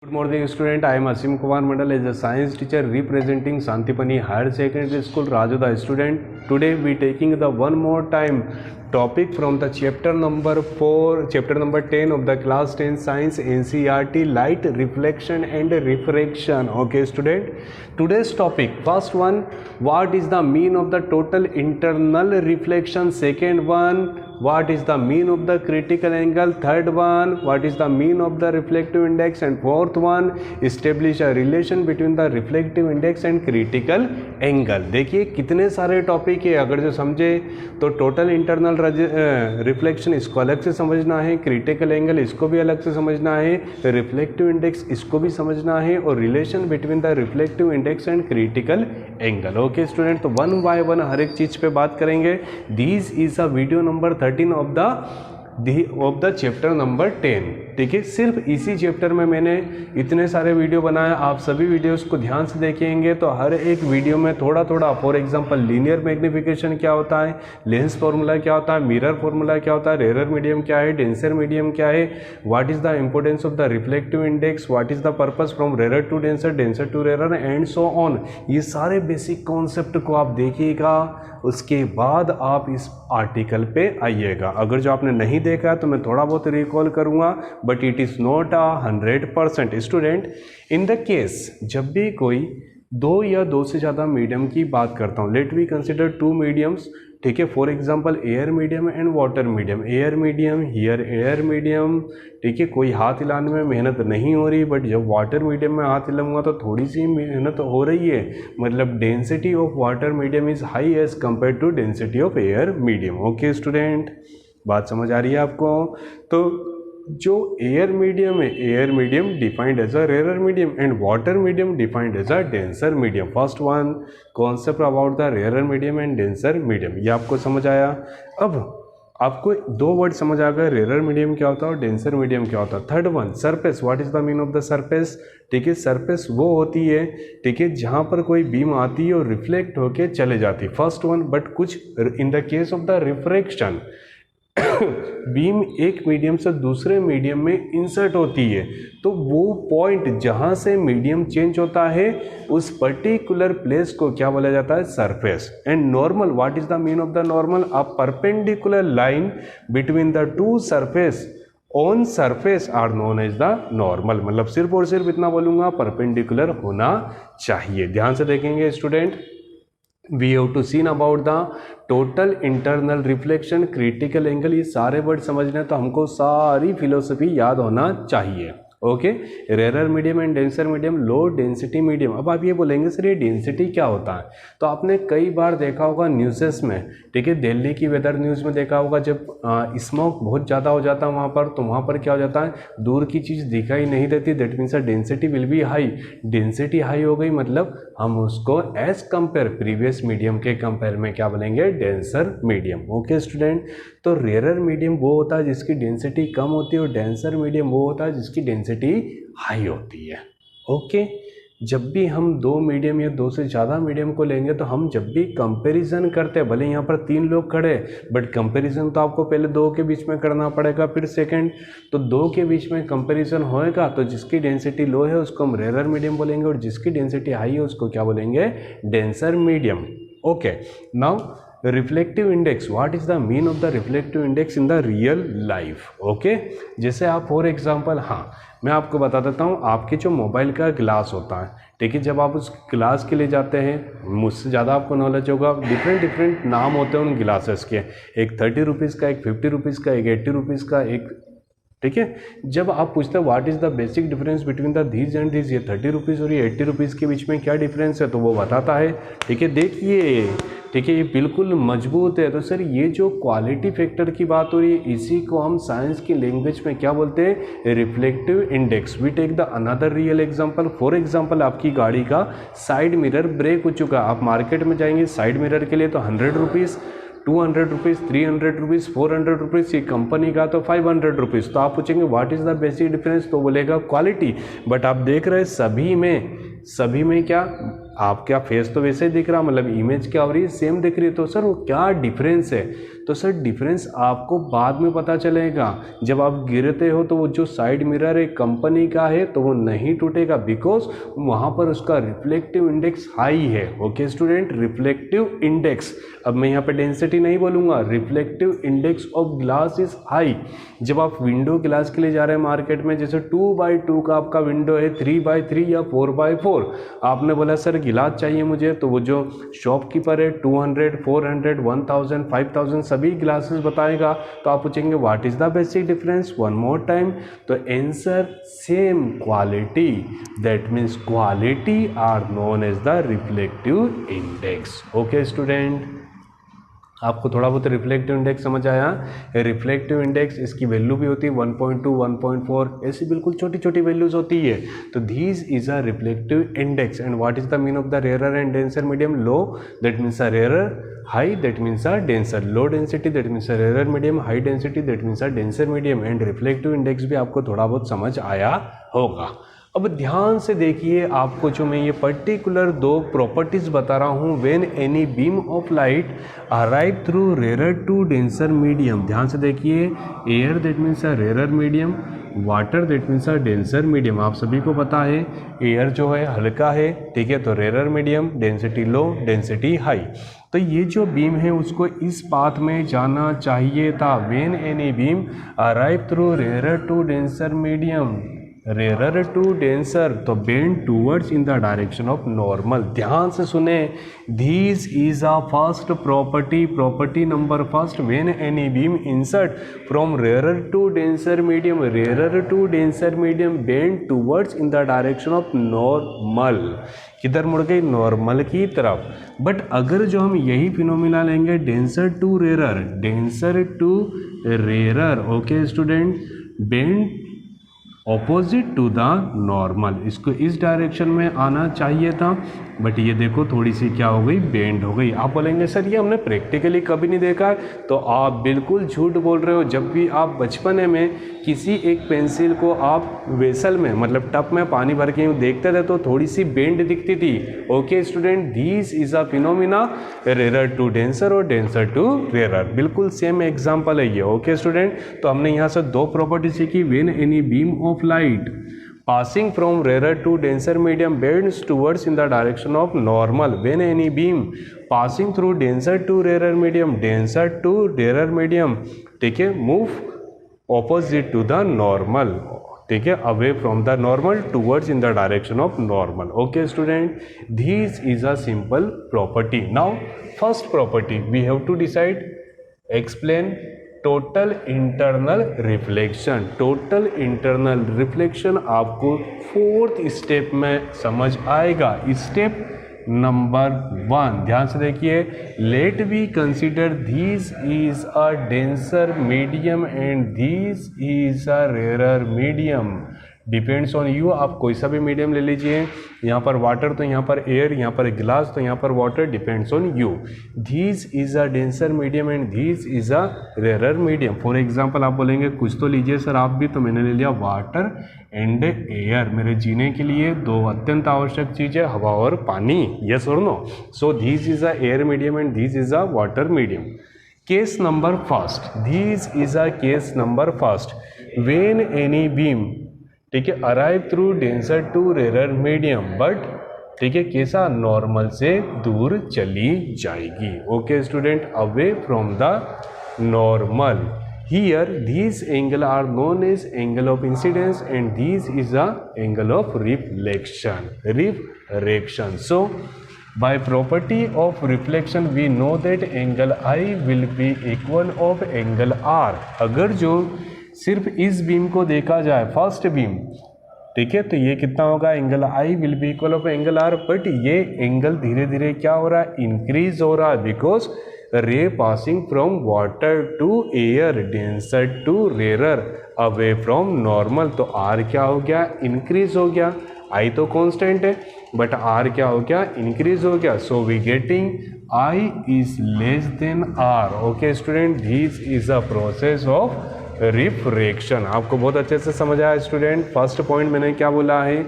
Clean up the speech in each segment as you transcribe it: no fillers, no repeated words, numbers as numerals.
Good morning student, I am Asim Kumar Mandal as a science teacher representing Santipani Higher Secondary School Rajoda student. Today we taking the one more time topic from the chapter number 10 of the class 10 science NCERT, light reflection and refraction. Okay student, today's topic, first one, what is the mean of the total internal reflection? Second one, what is the mean of the critical angle? Third one, what is the mean of the reflective index? And fourth one, establish a relation between the reflective index and critical angle. देखिए कितने सारे topic है, अगर जो समझे तो total internal reflection इसको अलग से समझना है, क्रिटिकल एंगल इसको भी अलग से समझना है, रिफ्लेक्टिव इंडेक्स इसको भी समझना है और relation between the reflective index and critical angle. Okay student, तो वन बाय वन हर एक चीज़ पे बात करेंगे. This is a video number 13 of the chapter number 10. ठीक है, सिर्फ इसी चैप्टर में मैंने इतने सारे वीडियो बनाए. आप सभी वीडियोस को ध्यान से देखेंगे तो हर एक वीडियो में थोड़ा थोड़ा, फॉर एग्जांपल लीनियर मैग्नीफिकेशन क्या होता है, लेंस फार्मूला क्या होता है, मिरर फार्मूला क्या होता है, रेरर मीडियम क्या है, डेंसर मीडियम क्या है, what is the importance of the reflective index, what is the purpose from rarer to denser, denser to rarer and so on. ये सारे बेसिक कॉन्सेप्ट को आप देखिएगा, उसके बाद आप इस आर्टिकल पे आइएगा. अगर जो आपने नहीं देखा तो मैं थोड़ा बहुत रिकॉल करूँगा, but it is not 100%. Student, in the case जब भी कोई दो या दो से ज़्यादा मीडियम की बात करता हूँ, let we consider two mediums. ठीक है, for example air medium and water medium. Air medium, here air medium. ठीक है, कोई हाथ हिलाने में मेहनत नहीं हो रही, बट जब वाटर मीडियम में हाथ हिलाऊंगा तो थोड़ी सी मेहनत हो रही है. मतलब density of water medium is high as compare to density of air medium. Okay student, बात समझ आ रही है आपको? तो जो एयर मीडियम है, air medium defined as a rarer medium and water medium defined as a denser medium. First one concept about the rarer medium and denser medium, ये आपको समझ आया. अब आपको दो वर्ड समझ आ गए, रेरर मीडियम क्या होता है और डेंसर मीडियम क्या होता है. Third one, surface. What is the mean of the surface? ठीक है, सरफेस वो होती है, ठीक है, जहाँ पर कोई बीम आती है और रिफ्लेक्ट होके चले जाती है. फर्स्ट वन, बट कुछ in the case of the refraction beam एक मीडियम से दूसरे मीडियम में इंसर्ट होती है, तो वो पॉइंट जहां से मीडियम चेंज होता है उस पर्टिकुलर प्लेस को क्या बोला जाता है? Surface. And normal, what is the mean of the normal? A perpendicular line between the two surface on surface are known as the normal. मतलब सिर्फ और सिर्फ इतना बोलूंगा, परपेंडिकुलर होना चाहिए. ध्यान से देखेंगे student, we have to see about the total internal reflection, critical angle. ये सारे वर्ड समझने तो हमको सारी फिलोसफी याद होना चाहिए. Okay, rarer medium and denser medium, low density medium. अब आप ये बोलेंगे सर ये डेंसिटी क्या होता है? तो आपने कई बार देखा होगा न्यूज़ेस में, ठीक है, दिल्ली की वेदर न्यूज़ में देखा होगा, जब स्मोक बहुत ज़्यादा हो जाता है वहाँ पर, तो वहाँ पर क्या हो जाता है, दूर की चीज़ दिखाई नहीं देती. That means density will be high. Density high हो गई मतलब हम उसको एज कंपेयर प्रीवियस मीडियम के कंपेयर में क्या बोलेंगे? Denser medium. ओके स्टूडेंट, तो रेरर मीडियम वो होता है जिसकी डेंसिटी कम होती है और डेंसर मीडियम वो होता है जिसकी डेंसिटी हाई होती है. ओके, जब भी हम दो मीडियम या दो से ज़्यादा मीडियम को लेंगे तो हम जब भी कंपैरिजन करते हैं, भले यहाँ पर तीन लोग खड़े, बट कंपैरिजन तो आपको पहले दो के बीच में करना पड़ेगा, फिर सेकंड. तो दो के बीच में कंपैरिजन होएगा तो जिसकी डेंसिटी लो है उसको हम रेरर मीडियम बोलेंगे और जिसकी डेंसिटी हाई है उसको क्या बोलेंगे? Denser medium. Okay, now reflective index. What is the mean of the reflective index in the real life? Okay, जैसे आप फॉर एग्जांपल, हाँ मैं आपको बता देता हूँ, आपके जो मोबाइल का ग्लास होता है, ठीक है, जब आप उस ग्लास के लिए जाते हैं, मुझसे ज़्यादा आपको नॉलेज होगा, डिफरेंट नाम होते हैं उन ग्लासेस के. एक 30 रुपीज़ का, एक 50 रुपीज़ का, एक 80 रुपीज़ का, एक, ठीक है. जब आप पूछते हैं what is the basic difference between the these and these, ये 30 रुपीज़ और ये 80 रुपीज़ के बीच में क्या डिफरेंस है, तो वो बताता है. ठीक है, देखिए, ठीक है, ये बिल्कुल मजबूत है. तो सर ये जो क्वालिटी फैक्टर की बात हो रही है, इसी को हम साइंस की लैंग्वेज में क्या बोलते हैं? Reflective index. We take the another real example. For example, आपकी गाड़ी का साइड मिरर ब्रेक हो चुका है, आप मार्केट में जाएंगे साइड मिरर के लिए तो 100 रुपीज़, 200 रुपीज़, 300 रुपीज़, 400 रुपीज़. ये कंपनी का तो 500 रुपीज़. तो आप पूछेंगे what is the basic difference, तो बोलेगा क्वालिटी. बट आप देख रहे हैं सभी में क्या आपका फेस तो वैसे ही दिख रहा, मतलब इमेज क्या हो रही है? सेम दिख रही है. तो सर वो क्या डिफरेंस है? तो सर डिफरेंस आपको बाद में पता चलेगा, जब आप गिरते हो तो वो जो साइड मिरर एक कंपनी का है तो वो नहीं टूटेगा, बिकॉज वहाँ पर उसका रिफ्लेक्टिव इंडेक्स हाई है। ओके स्टूडेंट, रिफ्लेक्टिव इंडेक्स, अब मैं यहाँ पे डेंसिटी नहीं बोलूँगा, reflective index of glass is high. जब आप विंडो ग्लास के लिए जा रहे हैं मार्केट में, जैसे 2x2 का आपका विंडो है, 3x3 या 4x4, आपने बोला सर गिलास चाहिए मुझे, तो वो जो शॉपकीपर है 200, 400, 1000, 5000 सभी ग्लासेस बताएगा, तो आप पूछेंगे what is the basic difference, one more time, तो answer same quality, that means quality are known as the reflective index. Okay student, आपको थोड़ा बहुत रिफ्लेक्टिव इंडेक्स समझ आया। रिफ्लेक्टिव इंडेक्स इसकी वैल्यू भी होती है 1.2, 1.4, ऐसी बिल्कुल छोटी छोटी वैल्यूज होती है। तो this is a reflective index and what is the mean of the rarer and denser medium, low that means a rarer, high that means a denser, low density that means a rarer medium, high density that means a denser medium, and reflective index भी आपको थोड़ा बहुत समझ आया होगा। अब ध्यान से देखिए, आपको जो मैं ये पर्टिकुलर दो प्रॉपर्टीज बता रहा हूँ, when any beam of light arrive through rare to denser medium, ध्यान से देखिए, air that means a rare medium, water that means a denser medium. आप सभी को पता है एयर जो है हल्का है, ठीक है, तो rare medium, density low, density high. तो ये जो बीम है उसको इस पाथ में जाना चाहिए था, when any beam arrive through rare to denser medium, rare to denser, तो bend towards in the direction of normal. ध्यान से सुने, this is a first property, property number first, when any beam insert from rare to denser medium, rare to denser medium bend towards in the direction of normal, किधर मुड़ गई, normal की तरफ। But अगर जो हम यही फिनोमिना लेंगे denser to rare, denser to rare, okay student, bend opposite to the normal, इसको इस डायरेक्शन में आना चाहिए था, बट ये देखो थोड़ी सी क्या हो गई, बेंड हो गई। आप बोलेंगे सर ये हमने प्रैक्टिकली कभी नहीं देखा है, तो आप बिल्कुल झूठ बोल रहे हो। जब भी आप बचपने में किसी एक पेंसिल को आप वेसल में, मतलब टब में पानी भर के देखते थे तो थोड़ी सी बेंड दिखती थी। Okay student, this is a phenomena, rare to denser और डेंसर टू रेयर, बिल्कुल सेम एग्जाम्पल है ये। ओके स्टूडेंट, तो हमने यहाँ से दो प्रॉपर्टी सीखी, when any beam of light passing from rarer to denser medium bends towards in the direction of normal, when any beam passing through denser to rarer medium, denser to rarer medium, ठीक है, move opposite to the normal, ठीक है, away from the normal towards in the direction of normal. Okay student, this is a simple property. Now first property we have to decide, explain total internal reflection. Total internal reflection आपको fourth step में समझ आएगा। Step number 1, ध्यान से देखिए, let we consider this is a denser medium and this is a rare medium, depends on you. आप कोई सा भी मीडियम ले लीजिए, यहाँ पर वाटर तो यहाँ पर एयर, यहाँ पर ग्लास तो यहाँ पर water, depends on you. This is a denser medium and this is a rare medium. For example आप बोलेंगे कुछ तो लीजिए सर आप भी, तो मैंने ले लिया वाटर एंड एयर। मेरे जीने के लिए दो अत्यंत आवश्यक चीज़ें, हवा और पानी, यस और no. So this is a air medium and this is a water medium. Case number first, this is a case number first, when any beam, ठीक है, arrive through denser to rare medium, but ठीक है कैसा, normal से दूर चली जाएगी। Okay student, away from the normal. Here these angle are known as angle of incidence and this is a angle of reflection, refraction. So by property of reflection we know that angle I will be equal of angle R। अगर जो सिर्फ इस beam को देखा जाए, first beam, ठीक है, तो ये कितना होगा, angle I will be equal of angle R, but ये एंगल धीरे धीरे क्या हो रहा है, इंक्रीज हो रहा है, because ray passing from water to air, denser to rare, away from normal, तो आर क्या हो गया, इंक्रीज हो गया। आई तो कांस्टेंट है बट आर क्या हो गया, इंक्रीज हो गया। So we getting I is less than R. Okay student, this is a process of refraction. आपको बहुत अच्छे से समझ आया स्टूडेंट। फर्स्ट पॉइंट मैंने क्या बोला है,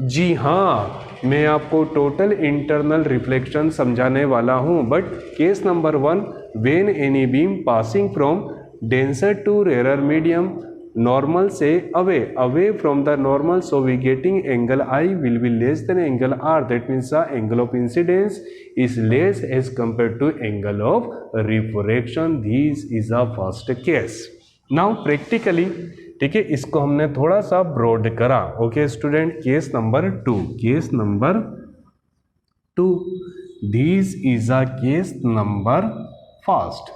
जी हाँ, मैं आपको टोटल इंटरनल रिफ्लेक्शन समझाने वाला हूँ, but case number 1 when any beam passing from denser to rarer medium, normal say away from the normal, so we getting angle I will be less than angle R. That means the angle of incidence is less as compared to angle of refraction. This is the first case. Now practically, ठीक है, इसको हमने थोड़ा सा broad करा. Okay student, case number 2. Case number 2, this is a case number first.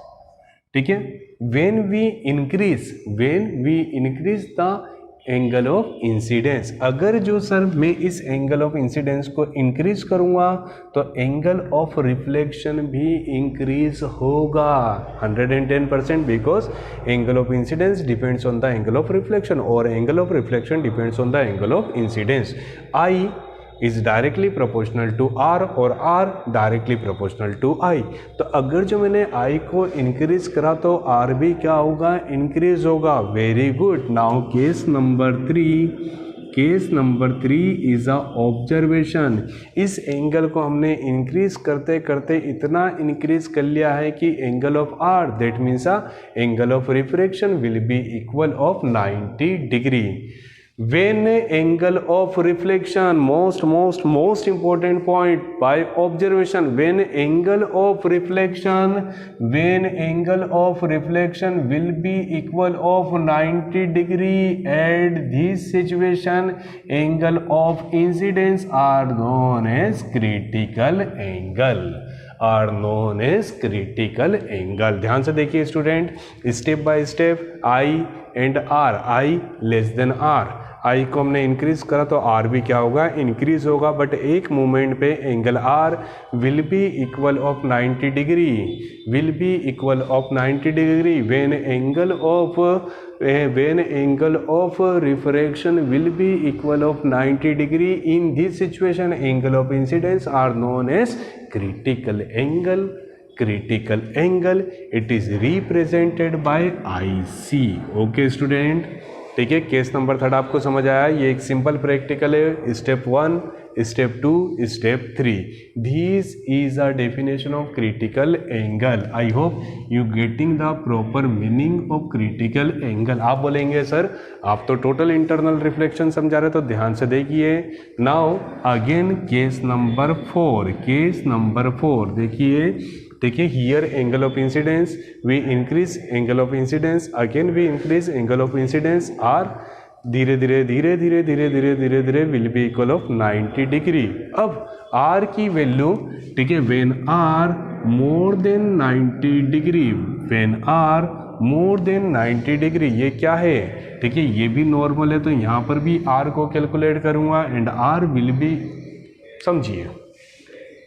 ठीक है, when we increase the angle of incidence, अगर जो सर मैं इस एंगल ऑफ इंसिडेंस को इंक्रीज करूंगा तो एंगल ऑफ रिफ्लेक्शन भी इंक्रीज होगा 110%, because angle of incidence depends on the angle of reflection और angle of reflection depends on the angle of incidence. I is directly proportional to are और are directly proportional to आई. तो अगर जो मैंने आई को increase करा तो आर भी क्या होगा, इंक्रीज होगा. Very good. Now case number 3 is a observation. इस एंगल को हमने इंक्रीज करते करते इतना इंक्रीज कर लिया है कि angle of R, that means angle of refraction will be equal of 90 degree. When angle of reflection, most important point by observation, when angle of reflection will be equal of 90 degree, at this situation angle of incidence are known as critical angle. ध्यान से देखिए student, step by step. I and R, I less than R. I को हमने increase करा तो are भी क्या होगा, इंक्रीज होगा. बट एक मोमेंट पे angle R will be equal of 90 degree, when angle of refraction will be equal of 90 degree. In this situation angle of incidence are known as critical angle. It is represented by IC. Okay student, ठीक है. Case number 3 आपको समझ आया. ये एक simple practical है. Step 1, step 2, step 3. This is a definition of critical angle. I hope you getting the proper meaning of critical angle. आप बोलेंगे सर आप तो टोटल इंटरनल रिफ्लेक्शन समझा रहे, तो ध्यान से देखिए. Now again case number 4. देखिए, देखिए, here angle of incidence, we increase angle of incidence, again we increase angle of incidence. R धीरे धीरे will be equal of 90 degree. अब आर की वैल्यू, ठीक है, when R more than 90 degree, ये क्या है, ठीक है, ये भी नॉर्मल है. तो यहाँ पर भी आर को कैलकुलेट करूँगा एंड आर विल बी, समझिए,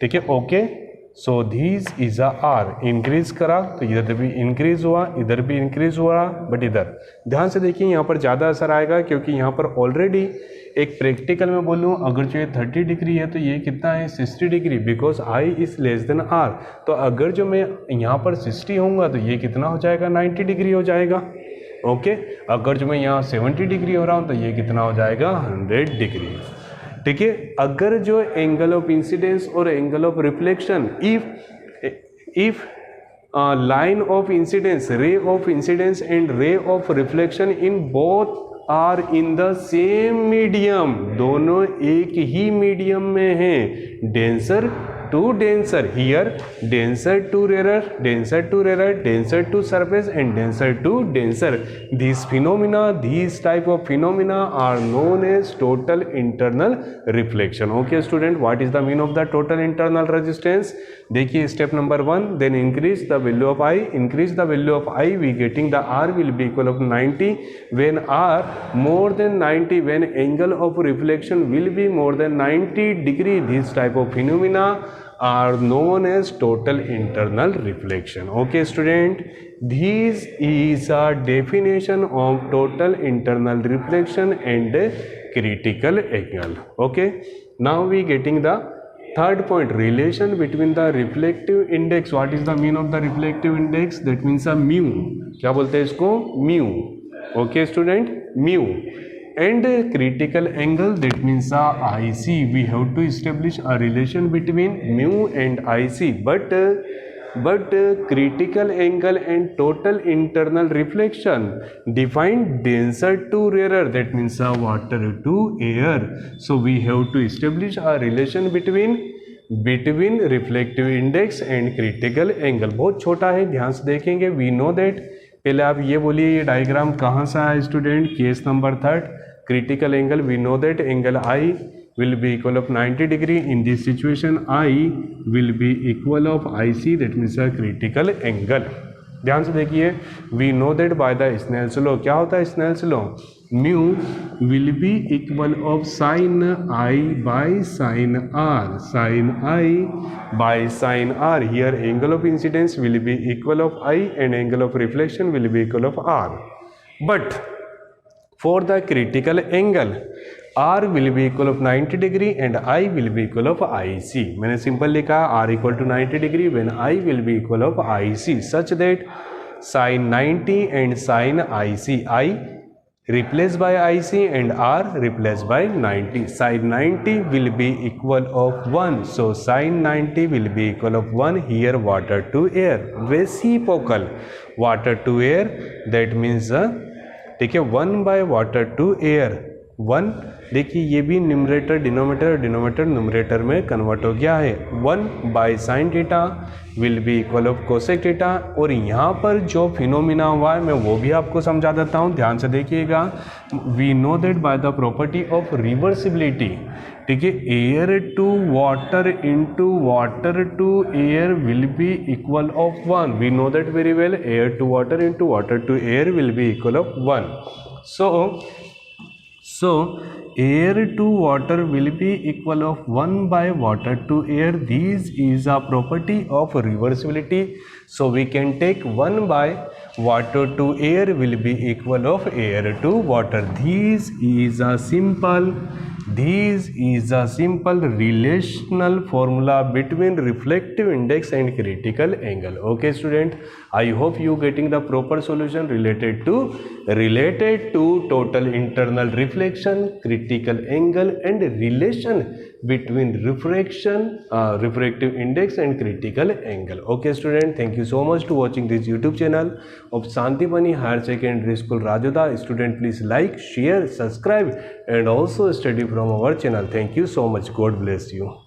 ठीक है. Okay, so this is a R. Increase करा तो इधर भी इंक्रीज हुआ, इधर भी इंक्रीज हुआ. बट इधर ध्यान से देखिए, यहाँ पर ज़्यादा असर आएगा क्योंकि यहाँ पर ऑलरेडी एक प्रैक्टिकल में बोलूँ, अगर जो ये 30 डिग्री है तो ये कितना है, 60 degree, because I is less than R. तो अगर जो मैं यहाँ पर 60 होऊंगा तो ये कितना हो जाएगा, 90 डिग्री हो जाएगा. ओके, अगर जो मैं यहाँ 70 डिग्री हो रहा हूँ तो ये कितना हो जाएगा, 100 डिग्री. ठीक है. अगर जो एंगल ऑफ इंसिडेंस और angle of reflection, if line of incidence, ray of incidence and ray of reflection in both are in the same medium, दोनों एक ही मीडियम में हैं, denser to denser, here denser to rarer, denser to surface and denser to denser. These type of phenomena are known as total internal reflection. Okay student, what is the mean of the total internal resistance? देखिए step number 1, then increase the value of I, we getting the R will be equal of 90. When R more than 90, when angle of reflection will be more than 90 degree, this type of phenomena are known as total internal reflection. Okay student, this is a definition of total internal reflection and critical angle. Okay, now we getting the third point, relation between the reflective index. What is the mean of the reflective index? That means a mu. क्या बोलते हैं इसको, mu. Okay student, mu. And critical angle, that means IC. We have to establish a relation between mu and IC, but but critical angle and total internal reflection define denser to rarer, that means water to air. So we have to establish a relation between reflective index and critical angle. बहुत छोटा है, ध्यान से देखेंगे. we know that, पहले आप ये बोलिए ये डायग्राम कहाँ से आया student, case number 3, critical angle. we know that angle I will be equal of 90 degree. In this situation I will be equal of IC, that means a critical angle. ध्यान से देखिए, we know that by the Snell's law, क्या होता है Snell's law, mu will be equal of sin I by sin R, sin I by sin R. Here angle of incidence will be equal of I and angle of reflection will be equal of R. But for the critical angle, R will be equal of 90 degree and I will be equal of IC. मैंने simple लिखा R equal to 90 degree when I will be equal of IC, such that sin 90 and sin IC, I replaced by IC and R replaced by 90. Sin 90 will be equal of 1. So sin 90 will be equal of 1. Here water to air, reciprocal water to air, that means ठीक है 1 by water to air. 1 देखिए ये भी numerator denominator, denominator numerator में convert हो गया है. 1 by sine theta will be equal of cosec theta. और यहाँ पर जो फिनोमिना हुआ है मैं वो भी आपको समझा देता हूँ, ध्यान से देखिएगा. We know that by the property of reversibility, ठीक है, air to water into water to air will be equal of 1. We know that very well, air to water into water to air will be equal of 1. So air to water will be equal of 1 by water to air. This is a property of reversibility. So we can take 1 by water to air will be equal of air to water. This is a simple relational formula between reflective index and critical angle. Okay student, I hope you getting the proper solution related to total internal reflection, critical angle and relation between refractive index and critical angle. Okay student, thank you so much to watching this YouTube channel of Santipani Higher Secondary School Rajoda. Student, please like, share, subscribe and also study from our channel. Thank you so much. God bless you.